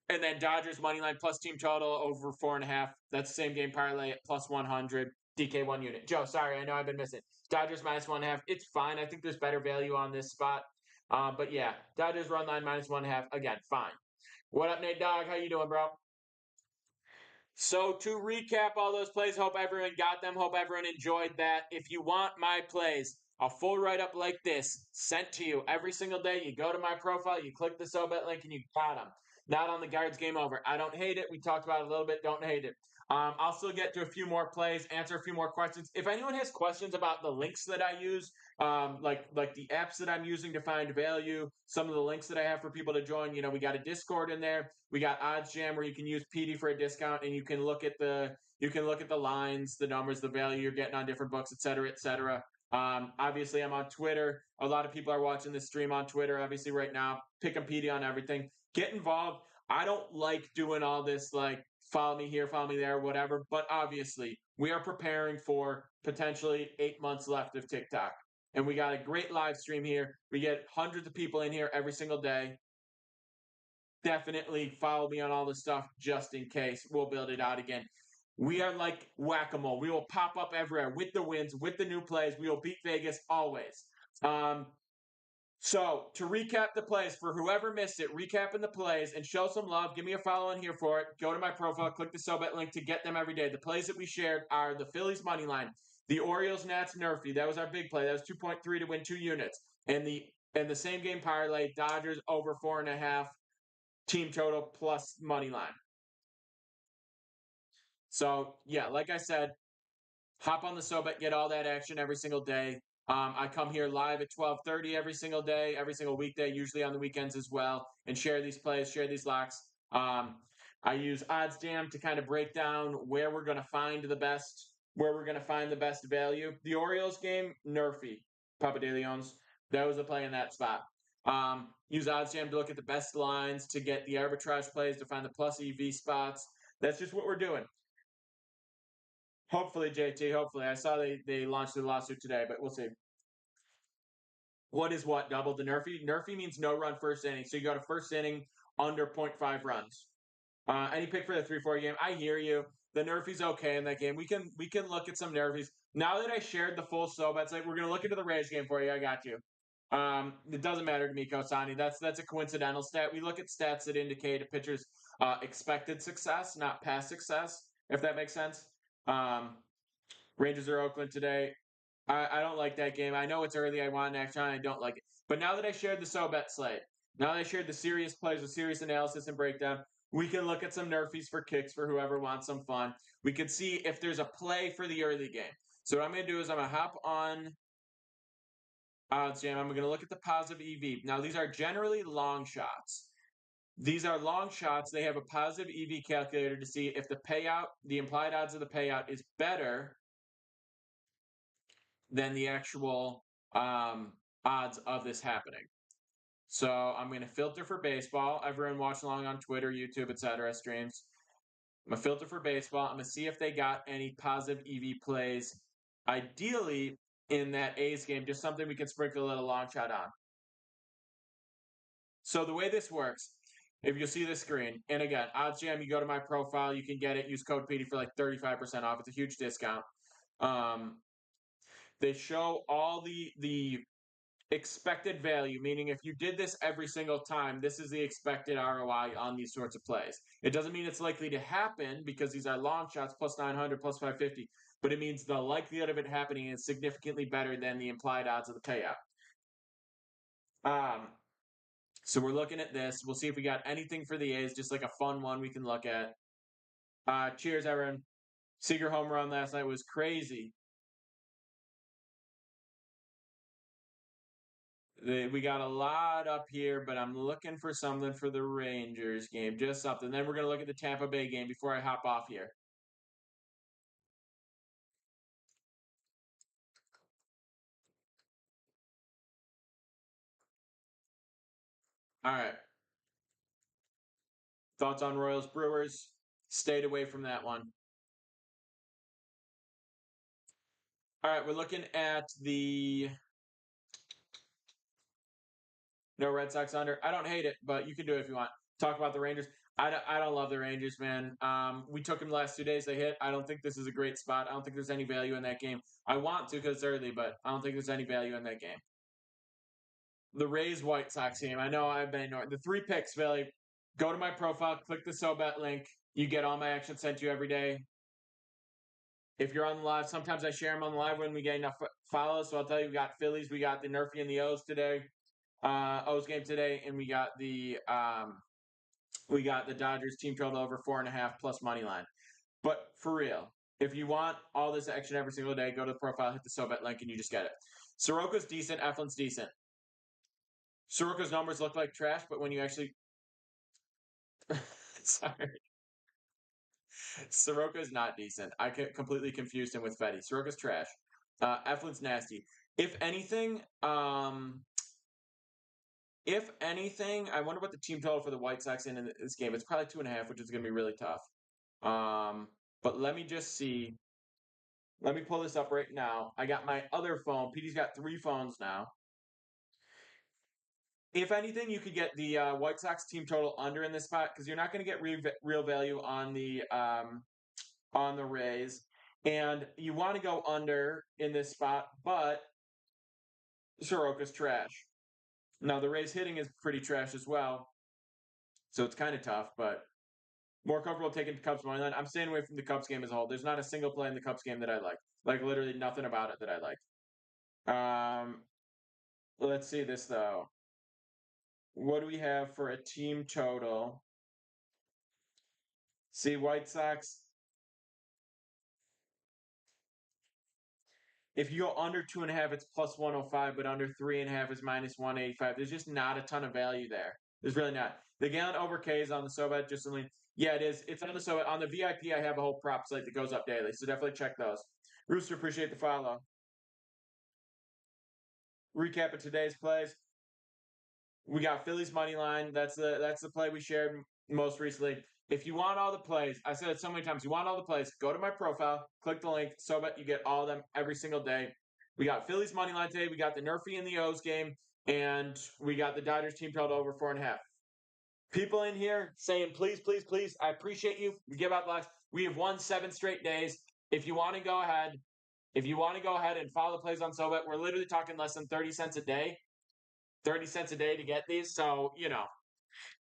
And then Dodgers money line plus team total over 4.5. That's the same game parlay at plus 100. DK 1 unit. Joe, sorry, I know I've been missing. Dodgers minus 1.5. It's fine. I think there's better value on this spot. But yeah, Dodgers run line minus 1.5. Again, fine. What up, Nate Dogg? How you doing, bro? So to recap all those plays, hope everyone got them. Hope everyone enjoyed that. If you want my plays, a full write-up like this sent to you every single day, you go to my profile, you click the SoBet link, and you got them. Not on the guards, game over. I don't hate it. We talked about it a little bit. Don't hate it. I'll still get to a few more plays, answer a few more questions. If anyone has questions about the links that I use, like the apps that I'm using to find value, some of the links that I have for people to join. We got a Discord in there. We got Odds Jam where you can use PD for a discount, and you can look at the lines, the numbers, the value you're getting on different books, et cetera, et cetera. Obviously, I'm on Twitter. A lot of people are watching this stream on Twitter, obviously, right now. Pick 'em PD on everything. Get involved. I don't like doing all this, like, follow me here, follow me there, whatever. But obviously, we are preparing for potentially 8 months left of TikTok. And we got a great live stream here. We get hundreds of people in here every single day. Definitely follow me on all this stuff just in case. We'll build it out again. We are like whack-a-mole. We will pop up everywhere with the wins, with the new plays. We will beat Vegas always. So to recap the plays, for whoever missed it, recapping the plays and show some love. Give me a follow in here for it. Go to my profile, click the SoBet link to get them every day. The plays that we shared are the Phillies money line, the Orioles Nats Nerfy. That was our big play. That was 2.3 to win 2 units, and the same game parlay Dodgers over 4.5 team total plus money line. So yeah, like I said, hop on the SoBet, get all that action every single day. I come here live at 12:30 every single day, every single weekday, usually on the weekends as well, and share these plays, share these locks. I use Odds Jam to kind of break down where we're going to find the best value. The Orioles game, Nerfy, Papa De Leon's. That was the play in that spot. Use Odds Jam to look at the best lines, to get the arbitrage plays, to find the plus EV spots. That's just what we're doing. Hopefully, JT. Hopefully, I saw they launched the lawsuit today, but we'll see. What is what? Double the Nerfy? Nerfy means no run first inning, so you go to first inning under 0.5 runs. Any pick for the 3-4 game? I hear you. The Nerfy's okay in that game. We can look at some Nerfies. Now that I shared the full SoBet site, we're gonna look into the Rays game for you. I got you. It doesn't matter to me, Kosani. That's a coincidental stat. We look at stats that indicate a pitcher's expected success, not past success, if that makes sense. Rangers are Oakland today. I don't like that game. I know it's early. I want an action. I don't like it. But now that I shared the SoBet slate, now that I shared the serious plays with serious analysis and breakdown, we can look at some Nerfies for kicks for whoever wants some fun. We can see if there's a play for the early game. So what I'm going to do is I'm going to hop on Odds Jam. I'm going to look at the positive EV. Now, these are generally long shots. These are long shots. They have a positive EV calculator to see if the payout, the implied odds of the payout, is better than the actual odds of this happening. So I'm going to filter for baseball. Everyone watch along on Twitter, YouTube, etc. streams. I'm going to filter for baseball. I'm going to see if they got any positive EV plays. Ideally, in that A's game, just something we can sprinkle a little long shot on. So the way this works, if you see the screen, and again, OddsJam, you go to my profile, you can get it. Use code PD for like 35% off. It's a huge discount. They show all the expected value, meaning if you did this every single time, this is the expected ROI on these sorts of plays. It doesn't mean it's likely to happen because these are long shots, plus 900, plus 550, but it means the likelihood of it happening is significantly better than the implied odds of the payout. So we're looking at this. We'll see if we got anything for the A's, just like a fun one we can look at. Cheers, everyone. Seager home run last night was crazy. We got a lot up here, but I'm looking for something for the Rangers game. Just something. Then we're going to look at the Tampa Bay game before I hop off here. All right. Thoughts on Royals Brewers? Stayed away from that one. All right, we're looking at the no Red Sox under. I don't hate it, but you can do it if you want. Talk about the Rangers. I don't love the Rangers, man. We took them the last 2 days. They hit. I don't think this is a great spot. I don't think there's any value in that game. I want to because it's early, but I don't think there's any value in that game. The Rays White Sox game. I know I've been ignored. The 3 picks, Billy. Go to my profile, click the SoBet link. You get all my action sent to you every day. If you're on the live, sometimes I share them on the live when we get enough follows. So I'll tell you, we got Phillies, we got the Nerfy and the O's today, O's game today, and we got the Dodgers team total over 4.5 plus money line. But for real, if you want all this action every single day, go to the profile, hit the SoBet link, and you just get it. Soroka's decent, Eflin's decent. Soroka's numbers look like trash, but when you actually sorry. Soroka's not decent. I completely confused him with Fetty. Soroka's trash. Eflin's nasty. If anything, I wonder what the team total for the White Sox in this game. It's probably 2.5, which is going to be really tough. But let me just see. Let me pull this up right now. I got my other phone. PD's got 3 phones now. If anything, you could get the White Sox team total under in this spot because you're not going to get real value on the Rays, and you want to go under in this spot, but Soroka's trash. Now the Rays hitting is pretty trash as well, so it's kind of tough, but more comfortable taking the Cubs money line. I'm staying away from the Cubs game as a whole. There's not a single play in the Cubs game that I like literally nothing about it that I like. Let's see this though. What do we have for a team total? See, White Sox. If you go under 2.5, it's plus 105, but under 3.5 is minus 185. There's just not a ton of value there. There's really not. The Gallon over K is on the SoBet. Just something. Yeah, it is. It's on the SoBet. On the VIP, I have a whole prop site that goes up daily, so definitely check those. Rooster, appreciate the follow. Recap of today's plays. We got Phillies money line. That's the play we shared most recently. If you want all the plays, I said it so many times. You want all the plays, go to my profile, click the link, SoBet. You get all of them every single day. We got Phillies money line today. We got the Nerfy and the O's game, and we got the Dodgers team total over 4.5. People in here saying, please, please, please, I appreciate you. We give out blocks. We have won 7 straight days. If you want to go ahead, and follow the plays on SoBet, we're literally talking less than 30 cents a day. 30 cents a day to get these. So,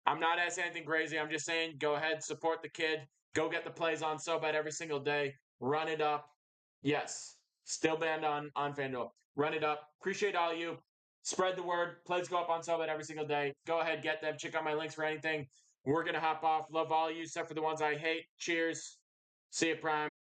I'm not asking anything crazy. I'm just saying go ahead, support the kid. Go get the plays on SoBet every single day. Run it up. Yes. Still banned on FanDuel. Run it up. Appreciate all you. Spread the word. Plays go up on SoBet every single day. Go ahead, get them. Check out my links for anything. We're going to hop off. Love all you, except for the ones I hate. Cheers. See you, Prime.